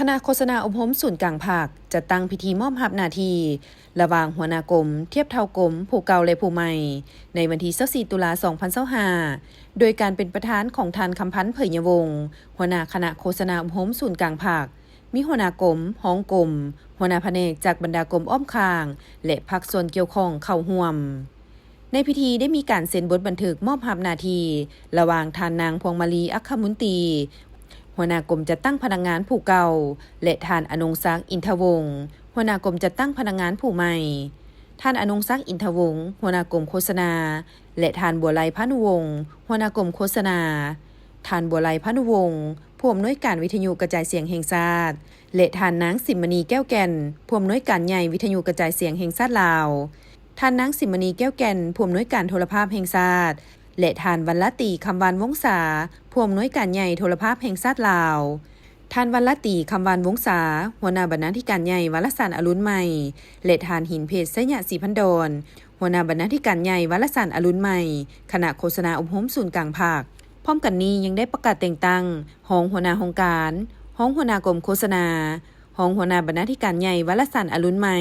คณะโฆษณาอบรมศูนย์กลางภาคจะตั้งพิธีมอบรับหน้าที่ระหว่างหัวหน้ากรมเทียบเท่ากรมผู้เก่าและผู้ใหม่ในวันที่24ตุลา2025โดยการเป็นประธานของท่านคำพันธ์เผยยวงศ์หัวหน้าคณะโฆษณาอบรมศูนย์กลางภาคมีหัวหน้ากรมห้องกรมหัวหน้าแผนกจากบรรดากรมอ้อมข้างและภาคส่วนเกี่ยวข้องเข้าร่วมในพิธีได้มีการเซ็นบทบันทึกมอบรับหน้าที่ระหว่างท่านนางพวงมาลีอัคคมุนตรีหัวหน้ากรมจัดตั้งพนักงานผู้เก่าและท่านอนงศักดิ์อินทวงศ์หัวหน้ากรมจัดตั้งพนักงานผู้ใหม่ท่านอนงศักดิ์อินทวงศ์หัวหน้ากรมโฆษณาและท่านบัวไลพานุวงศ์หัวหน้ากรมโฆษณาท่านบัวไลพานุวงศ์ผู้อำนวยการวิทยุกระจายเสียงแห่งชาติและท่านนางสิมณีแก้วแก่นผู้อำนวยการใหญ่วิทยุกระจายเสียงแห่งชาติลาวท่านนางสิมณีแก้วแก่นผู้อำนวยการโทรภาพแห่งชาติและท่านวรรณตีคำวานวงศาผู้อำนวยการใหญ่โทรภาพแห่งชาติลาวท่านวรรณตีคำวานวงศาหัวหน้าบรรณาธิการใหญ่วารสารอรุณใหม่และท่านหินเพชรไสยศรีพันดรหัวหน้าบรรณาธิการใหญ่วารสารอรุณใหม่คณะโฆษณาอบรมศูนย์กลางภาคพร้อมกันนี้ยังได้ประกาศแต่งตั้งห้องหัวหน้าโครงการห้องหัวหน้ากรมโฆษณาห้องหัวหน้าบรรณาธิการใหญ่วารสารอรุณใหม่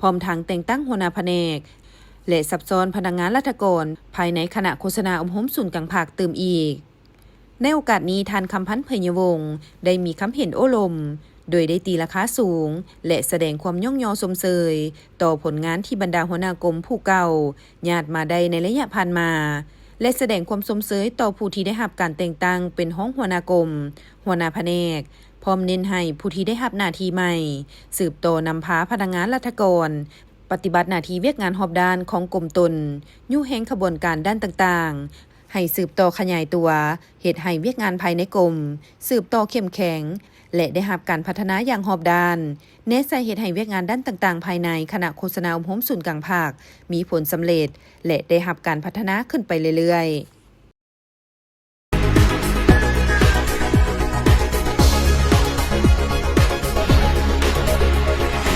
พร้อมทั้งแต่งตั้งหัวหน้าแผนกและซับซ้อนพนักงานราชการภายในคณะโฆษณาอบรมศูนย์กลางภาคเติมอีกในโอกาสนี้ท่านคำพันธ์เผยยวงศ์ได้มีคำเห็นโอ้ลมโดยได้ตีราคาสูงและแสดงความย่องยอสมเสยต่อผลงานที่บรรดาหัวหน้ากรมผู้เก่าญาติมาได้ในระยะผ่านมาและแสดงความสมเสยต่อผู้ที่ได้รับการแต่งตั้งเป็นห้องหัวหน้ากรมหัวหน้าแผนกพร้อมเน้นให้ผู้ที่ได้รับหน้าที่ใหม่สืบต่อนำพาพนักงานราชการปฏิบัติหน้าที่เวียกงานหอบด้านของกรมตนยู่แห่งขบวนการด้านต่างๆให้สืบต่อขยายตัวเหตุให้เวียกงานภายในกรมสืบต่อเข้มแข็งและได้รับการพัฒนาอย่างหอบด้านเน้นใส่เหตุให้เวียกงานด้านต่างๆภายในคณะโฆษณาอบรมศูนย์กลางภาคมีผลสำเร็จและได้รับการพัฒนาขึ้นไปเรื่อยๆ